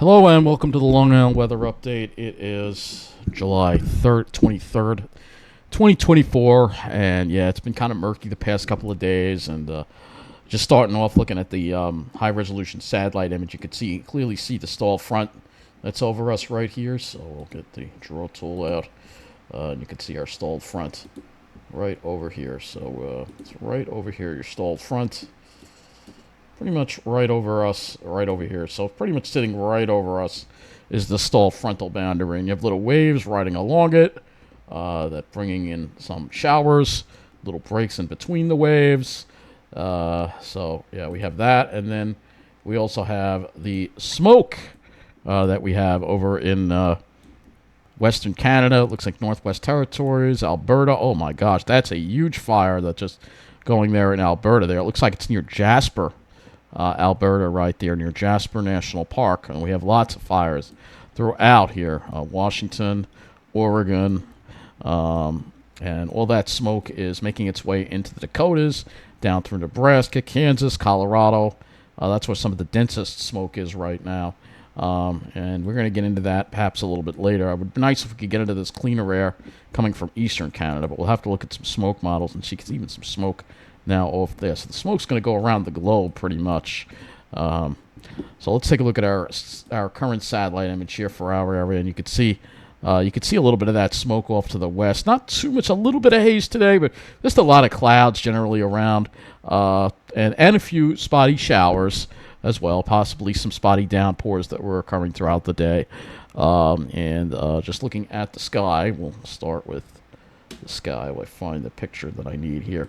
Hello and welcome to the Long Island Weather Update. It is July 3rd, 23rd, 2024, and yeah, it's been kind of murky the past couple of days, and just starting off looking at the high-resolution satellite image, you could clearly see the stall front that's over us right here, so we'll get the draw tool out, and you can see our stalled front right over here. So it's right over here, your stalled front. Pretty much right over us, right over here. So pretty much sitting right over us is the stall frontal boundary. And you have little waves riding along it that bringing in some showers, little breaks in between the waves. So, yeah, we have that. And then we also have the smoke that we have over in Western Canada. It looks like Northwest Territories, Alberta. Oh, my gosh, that's a huge fire that's just going there in Alberta there. It looks like it's near Jasper. Alberta right there near Jasper National Park, and we have lots of fires throughout here. Washington, Oregon, and all that smoke is making its way into the Dakotas, down through Nebraska, Kansas, Colorado. That's where some of the densest smoke is right now, and we're going to get into that perhaps a little bit later. It would be nice if we could get into this cleaner air coming from eastern Canada, but we'll have to look at some smoke models and see even some smoke now off there. So the smoke's going to go around the globe pretty much. So let's take a look at our current satellite image here for our area, and you can see a little bit of that smoke off to the west. Not too much, a little bit of haze today, but just a lot of clouds generally around, and a few spotty showers as well, possibly some spotty downpours that were occurring throughout the day. Just looking at the sky, we'll start with the sky. I find the picture that I need here.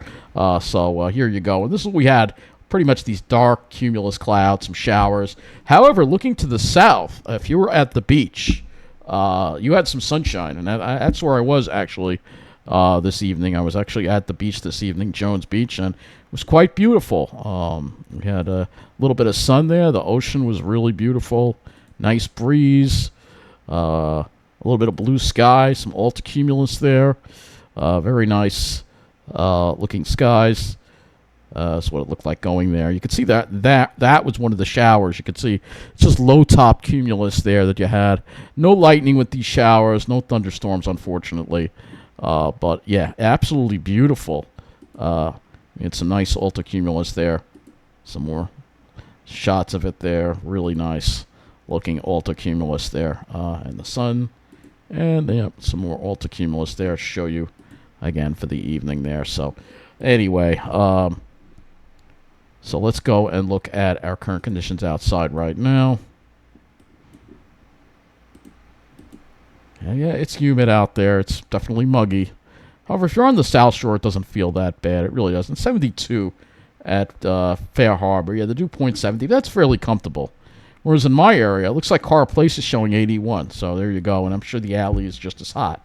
So here you go. And this is what we had, pretty much these dark cumulus clouds, some showers. However, looking to the south, if you were at the beach, you had some sunshine, and that's where I was actually this evening. I was actually at the beach this evening, Jones Beach, and it was quite beautiful. We had a little bit of sun there. The ocean was really beautiful. Nice breeze. A little bit of blue sky, some altocumulus there. Very nice looking skies. That's what it looked like going there. You could see that was one of the showers. You could see it's just low top cumulus there that you had. No lightning with these showers, no thunderstorms, unfortunately. But yeah, absolutely beautiful. It's some nice altocumulus there. Some more shots of it there. Really nice looking altocumulus there. And the sun. And yeah, some more altocumulus there to show you again for the evening there. So anyway, so let's go and look at our current conditions outside right now. And yeah, it's humid out there. It's definitely muggy. However, if you're on the South Shore, it doesn't feel that bad. It really doesn't. 72 at Fair Harbor. Yeah, the dew point 70. That's fairly comfortable. Whereas in my area, it looks like Carr Place is showing 81. So there you go. And I'm sure the alley is just as hot.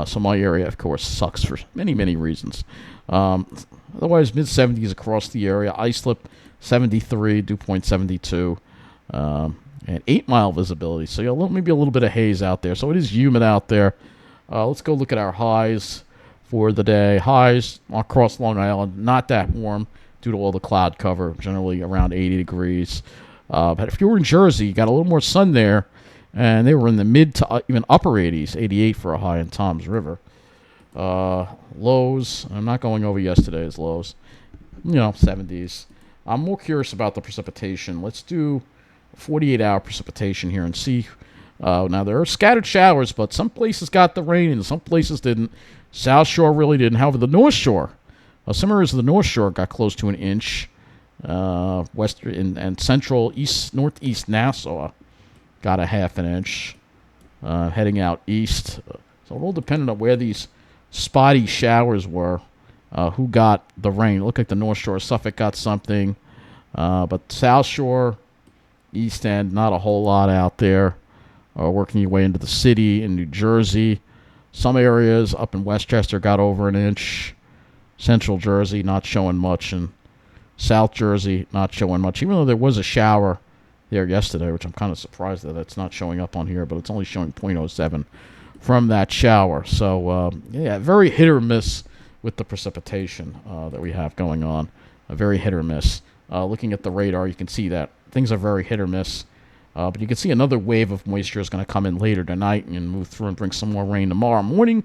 So my area, of course, sucks for many, many reasons. Otherwise, mid-70s across the area. Islip, 73. Dew point 72. And 8-mile visibility. So yeah, maybe a little bit of haze out there. So it is humid out there. Let's go look at our highs for the day. Highs across Long Island, not that warm due to all the cloud cover. Generally around 80 degrees. But if you were in Jersey, you got a little more sun there, and they were in the mid to even upper 80s, 88 for a high in Toms River. Lows, I'm not going over yesterday's lows, 70s. I'm more curious about the precipitation. Let's do 48-hour precipitation here and see. Now, there are scattered showers, but some places got the rain and some places didn't. South Shore really didn't. However, the North Shore, some areas of the North Shore got close to an inch. Western and central northeast Nassau got a half an inch. Heading out east, so it all depended on where these spotty showers were. Who got the rain? It looked like the North Shore, Suffolk got something, but South Shore, East End, not a whole lot out there. Working your way into the city in New Jersey, some areas up in Westchester got over an inch. Central Jersey not showing much, and South Jersey not showing much, even though there was a shower there yesterday, which I'm kind of surprised that it's not showing up on here, but it's only showing .07 from that shower. So, yeah, very hit or miss with the precipitation that we have going on. A very hit or miss. Looking at the radar, you can see that things are very hit or miss But you can see another wave of moisture is going to come in later tonight and move through and bring some more rain tomorrow morning.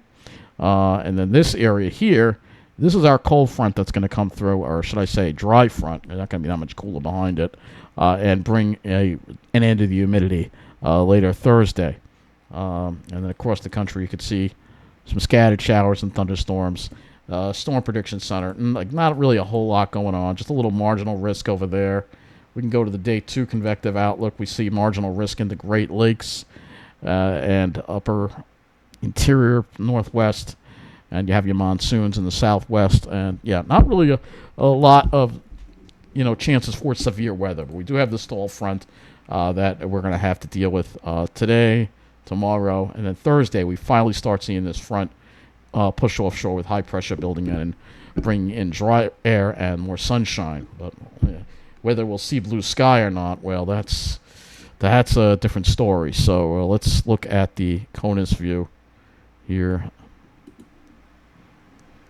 And then this area here, this is our cold front that's going to come through, or should I say dry front. There's not going to be that much cooler behind it, and bring an end to the humidity later Thursday. And then across the country, you could see some scattered showers and thunderstorms. Storm Prediction Center, like not really a whole lot going on, just a little marginal risk over there. We can go to the day 2 convective outlook. We see marginal risk in the Great Lakes and upper interior northwest, and you have your monsoons in the southwest, and yeah, not really a lot of chances for severe weather. But we do have the stall front that we're going to have to deal with today, tomorrow, and then Thursday. We finally start seeing this front push offshore with high pressure building in and bring in dry air and more sunshine. But whether we'll see blue sky or not, well, that's a different story. So let's look at the CONUS view here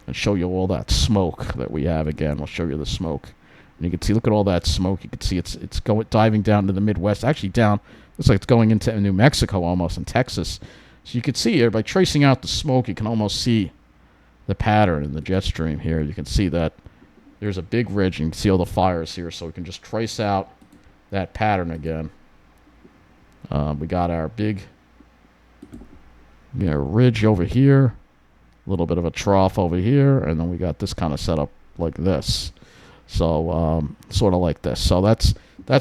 and show you all that smoke that we have. Again, we'll show you the smoke, and you can see, look at all that smoke. You can see it's diving down to the Midwest, actually down. Looks like it's going into New Mexico almost, and Texas. So you can see here, by tracing out the smoke, you can almost see the pattern in the jet stream here. You can see that there's a big ridge, and you can see all the fires here. So we can just trace out that pattern again. We got our big ridge over here, a little bit of a trough over here, and then we got this kind of setup like this. So sort of like this. So that's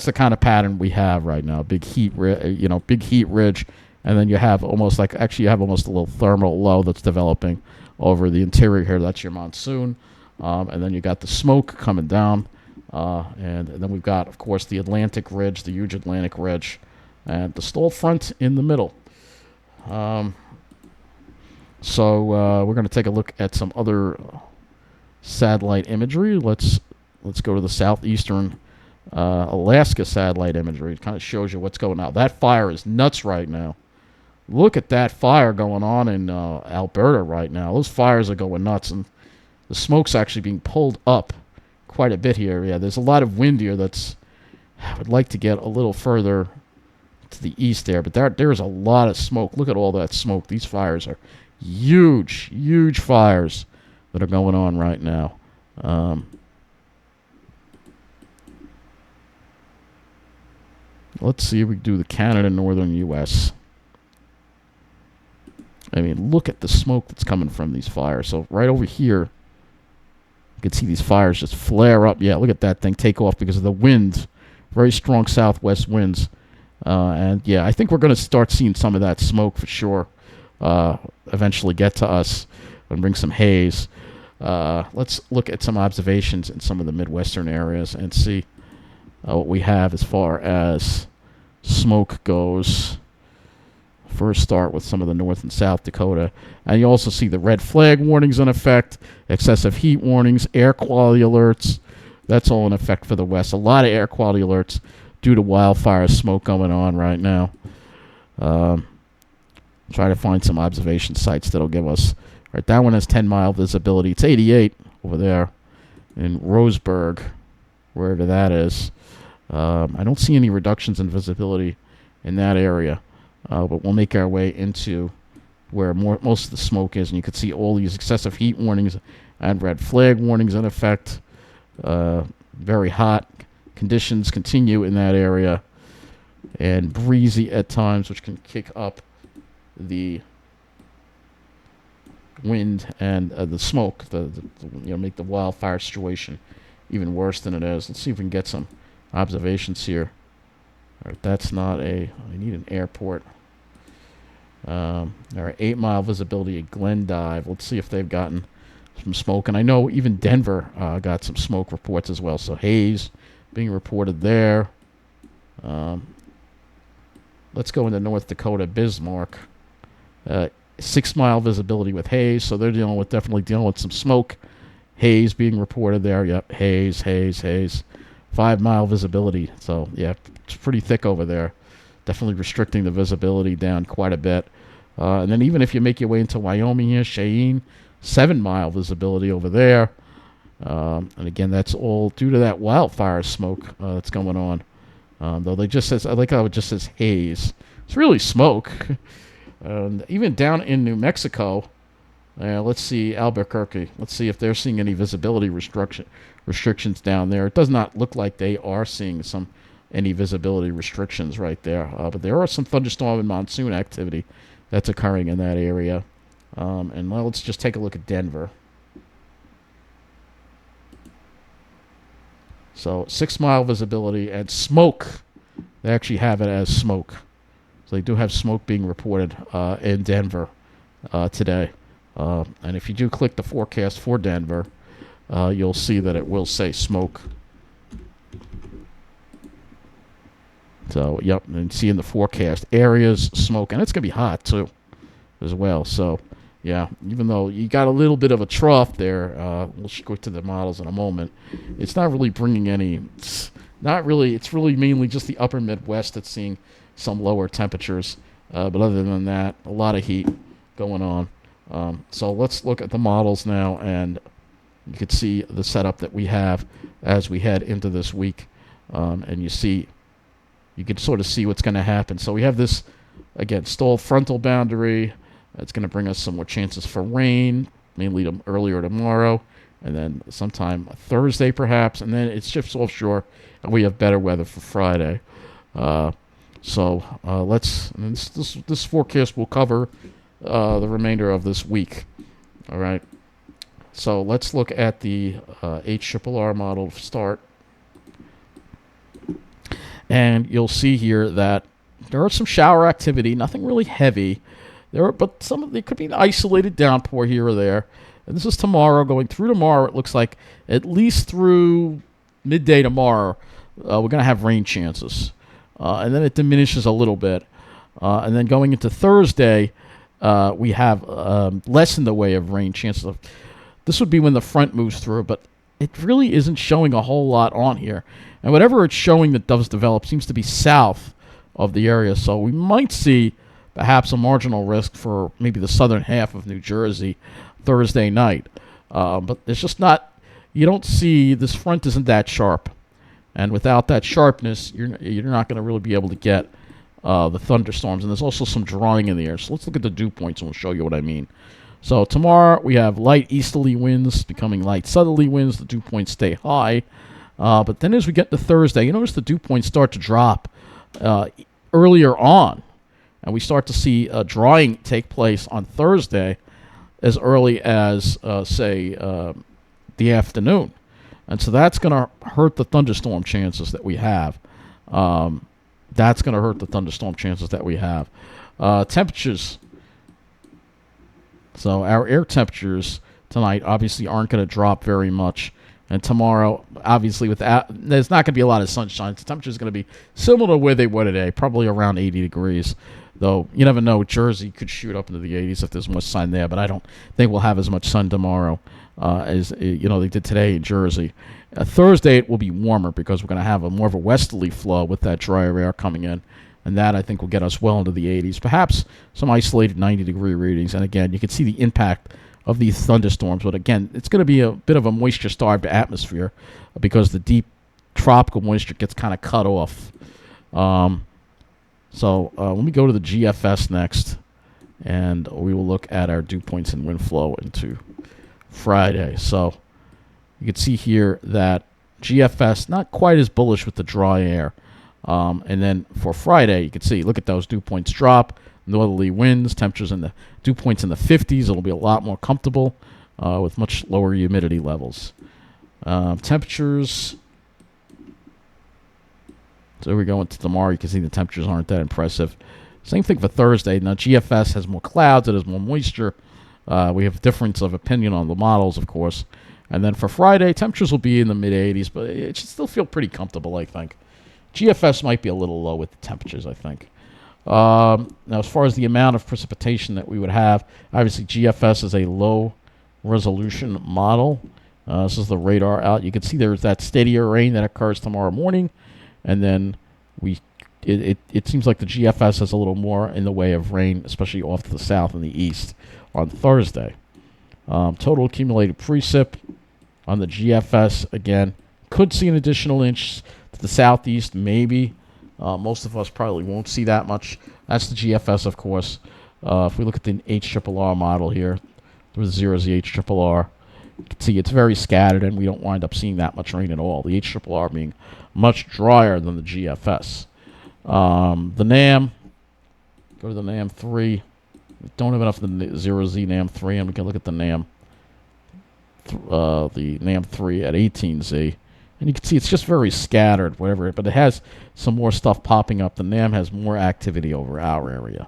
the kind of pattern we have right now. Big heat ridge. And then you have almost a little thermal low that's developing over the interior here. That's your monsoon. And then you got the smoke coming down. And then we've got, of course, the Atlantic Ridge, the huge Atlantic Ridge, and the stall front in the middle. So we're going to take a look at some other satellite imagery. Let's go to the southeastern Alaska satellite imagery. It kind of shows you what's going on. That fire is nuts right now. Look at that fire going on in Alberta right now. Those fires are going nuts, and the smoke's actually being pulled up quite a bit here. Yeah, there's a lot of wind here I would like to get a little further to the east there, but there's a lot of smoke. Look at all that smoke. These fires are huge, huge fires that are going on right now. Let's see if we can do the Canada, Northern U.S. I mean, look at the smoke that's coming from these fires. So right over here, you can see these fires just flare up. Yeah, look at that thing take off because of the wind. Very strong southwest winds. And yeah, I think we're going to start seeing some of that smoke for sure eventually get to us and bring some haze. Let's look at some observations in some of the Midwestern areas and see what we have as far as smoke goes. First start with some of the North and South Dakota. And you also see the red flag warnings in effect, excessive heat warnings, air quality alerts. That's all in effect for the West. A lot of air quality alerts due to wildfire smoke going on right now. Try to find some observation sites that'll give us. Right, that one has 10-mile visibility. It's 88 over there in Roseburg, wherever that is. I don't see any reductions in visibility in that area. But we'll make our way into where most of the smoke is, and you can see all these excessive heat warnings and red flag warnings in effect. Very hot conditions continue in that area, and breezy at times, which can kick up the wind and the smoke, make the wildfire situation even worse than it is. Let's see if we can get some observations here. All right, that's not I need an airport. All right, 8-mile visibility at Glendive. Let's see if they've gotten some smoke. And I know even Denver got some smoke reports as well. So haze being reported there. Let's go into North Dakota, Bismarck. 6-mile visibility with haze. So they're definitely dealing with some smoke. Haze being reported there. Yep, haze. 5-mile visibility. So, yeah, it's pretty thick over there. Definitely restricting the visibility down quite a bit. And then even if you make your way into Wyoming here, Cheyenne, 7-mile visibility over there. And again, that's all due to that wildfire smoke that's going on. Though they just says, I like how it just says haze. It's really smoke. Even down in New Mexico, let's see Albuquerque. Let's see if they're seeing any visibility restrictions down there. It does not look like they are seeing any visibility restrictions right there. But there are some thunderstorm and monsoon activity that's occurring in that area. And let's just take a look at Denver. So 6 mile visibility and smoke. They actually have it as smoke. So they do have smoke being reported in Denver today. And if you do click the forecast for Denver, you'll see that it will say smoke. So, yep, and see in the forecast, areas, smoke, and it's going to be hot, too, as well. So, yeah, even though you got a little bit of a trough there, we'll go to the models in a moment, it's not really bringing any, it's really mainly just the upper Midwest that's seeing some lower temperatures. But other than that, a lot of heat going on. So let's look at the models now, and you can see the setup that we have as we head into this week. And you can sort of see what's going to happen. So we have this, again, stalled frontal boundary. It's going to bring us some more chances for rain, mainly earlier tomorrow, and then sometime Thursday perhaps, and then it shifts offshore, and we have better weather for Friday. This forecast will cover the remainder of this week. All right. So let's look at the HRRR model to start. And you'll see here that there are some shower activity, nothing really heavy. There could be an isolated downpour here or there. And this is tomorrow. Going through tomorrow, it looks like at least through midday tomorrow, we're going to have rain chances. And then it diminishes a little bit. And then going into Thursday, we have less in the way of rain chances. This would be when the front moves through, but it really isn't showing a whole lot on here. And whatever it's showing that does develop seems to be south of the area. So we might see perhaps a marginal risk for maybe the southern half of New Jersey Thursday night. But it's just not, you don't see, this front isn't that sharp. And without that sharpness, you're not going to really be able to get the thunderstorms. And there's also some drawing in the air. So let's look at the dew points and we'll show you what I mean. So tomorrow we have light easterly winds becoming light southerly winds. The dew points stay high. But then as we get to Thursday, you notice the dew points start to drop earlier on. And we start to see drawing take place on Thursday as early as, the afternoon. And so that's going to hurt the thunderstorm chances that we have. Temperatures. So our air temperatures tonight obviously aren't going to drop very much. And tomorrow, obviously, there's not going to be a lot of sunshine. The temperature is going to be similar to where they were today, probably around 80 degrees. Though you never know, Jersey could shoot up into the 80s if there's more sun there. But I don't think we'll have as much sun tomorrow as they did today in Jersey. Thursday it will be warmer because we're going to have more of a westerly flow with that drier air coming in. And that, I think, will get us well into the 80s. Perhaps some isolated 90-degree readings. And, again, you can see the impact of these thunderstorms. But, again, it's going to be a bit of a moisture-starved atmosphere because the deep tropical moisture gets kind of cut off. So let me go to the GFS next, and we will look at our dew points and wind flow into Friday. So you can see here that GFS, not quite as bullish with the dry air. And then for Friday, you can see, look at those dew points drop, northerly winds, temperatures in the dew points in the 50s. It'll be a lot more comfortable with much lower humidity levels. Temperatures. So we go into tomorrow. You can see the temperatures aren't that impressive. Same thing for Thursday. Now, GFS has more clouds. It has more moisture. We have difference of opinion on the models, of course. And then for Friday, temperatures will be in the mid-80s, but it should still feel pretty comfortable, I think. GFS might be a little low with the temperatures, I think. Now, as far as the amount of precipitation that we would have, obviously GFS is a low-resolution model. This is the radar out. You can see there's that steadier rain that occurs tomorrow morning, and then it seems like the GFS has a little more in the way of rain, especially off to the south and the east on Thursday. Total accumulated precip on the GFS, again, could see an additional inch to the southeast, maybe. Most of us probably won't see that much. That's the GFS, of course. If we look at the HRRR model here, with 0 is the HRRR, you can see it's very scattered, and we don't wind up seeing that much rain at all. The HRRR being much drier than the GFS. The NAM, go to the NAM 3. We don't have enough of the 0Z NAM 3, and we can look at the NAM, the NAM 3 at 18Z. And you can see it's just very scattered, whatever, but it has some more stuff popping up. The NAM has more activity over our area.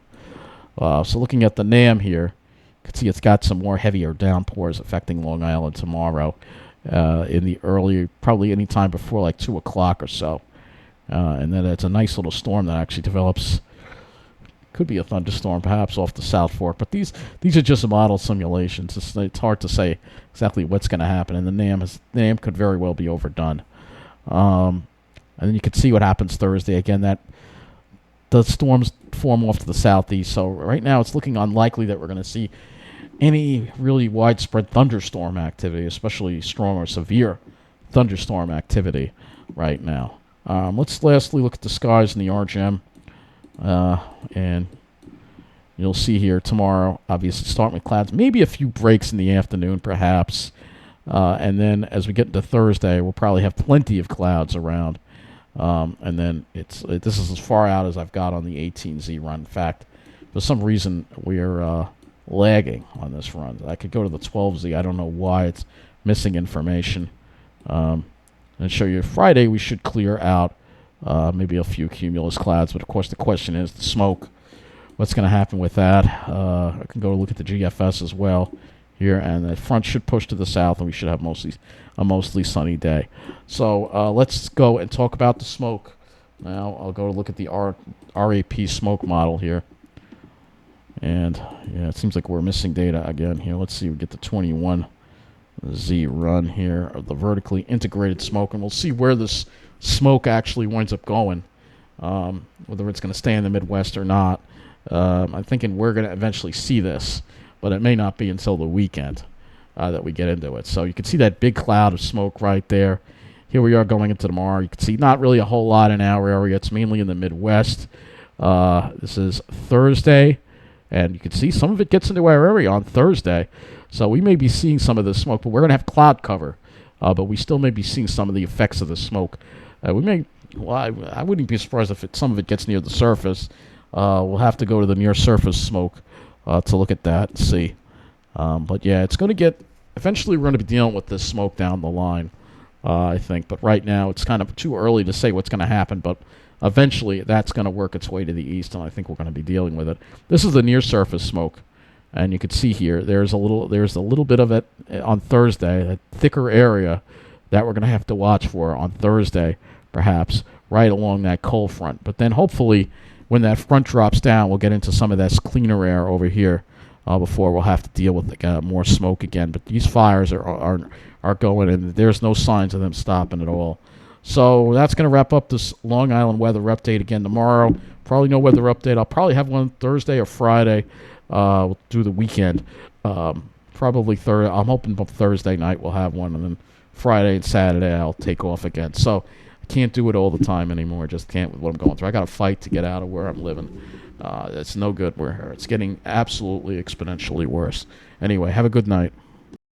So looking at the NAM here, you can see it's got some more heavier downpours affecting Long Island tomorrow in the early, probably any time before like 2 o'clock or so. And then it's a nice little storm that actually develops. Could be a thunderstorm, perhaps off the South Fork. But these are just model simulations. It's hard to say exactly what's going to happen. And the NAM could very well be overdone. And then you can see what happens Thursday. Again, that the storms form off to the southeast. So right now it's looking unlikely that we're going to see any really widespread thunderstorm activity, especially strong or severe thunderstorm activity right now. Let's lastly look at the skies in the RGM. And you'll see here tomorrow, obviously starting with clouds, maybe a few breaks in the afternoon perhaps, and then as we get into Thursday we'll probably have plenty of clouds around, and then this is as far out as I've got on the 18Z run. In fact, for some reason we're lagging on this run. I could go to the 12Z. I don't know why it's missing information, and show you Friday we should clear out. Maybe a few cumulus clouds, but of course the question is the smoke. What's going to happen with that? I can go look at the GFS as well here, and the front should push to the south, and we should have a mostly sunny day. So let's go and talk about the smoke. Now I'll go look at the RAP smoke model here, and yeah, it seems like we're missing data again here. Let's see, we get the 21Z run here of the vertically integrated smoke, and we'll see where this smoke actually winds up going, whether it's going to stay in the Midwest or not. I'm thinking we're going to eventually see this, but it may not be until the weekend that we get into it. So you can see that big cloud of smoke right there. Here we are going into tomorrow. You can see not really a whole lot in our area. It's mainly in the Midwest. This is Thursday, and you can see some of it gets into our area on Thursday. So we may be seeing some of this smoke, but we're going to have cloud cover. But we still may be seeing some of the effects of the smoke. I wouldn't be surprised if some of it gets near the surface. We'll have to go to the near surface smoke to look at that and see. But yeah, it's going to get, eventually we're going to be dealing with this smoke down the line, I think. But right now it's kind of too early to say what's going to happen, but eventually that's going to work its way to the east, and I think we're going to be dealing with it. This is the near surface smoke, and you can see here there's a little bit of it on Thursday, a thicker area that we're going to have to watch for on Thursday, perhaps, right along that cold front. But then hopefully when that front drops down, we'll get into some of this cleaner air over here before we'll have to deal with more smoke again. But these fires are going, and there's no signs of them stopping at all. So that's going to wrap up this Long Island weather update again tomorrow. Probably no weather update. I'll probably have one Thursday or Friday. We'll do the weekend. Probably Thursday. I'm hoping Thursday night we'll have one, and then Friday and Saturday I'll take off again. So I can't do it all the time anymore. Just can't with what I'm going through. I got to fight to get out of where I'm living. It's no good. It's getting absolutely exponentially worse. Anyway, have a good night.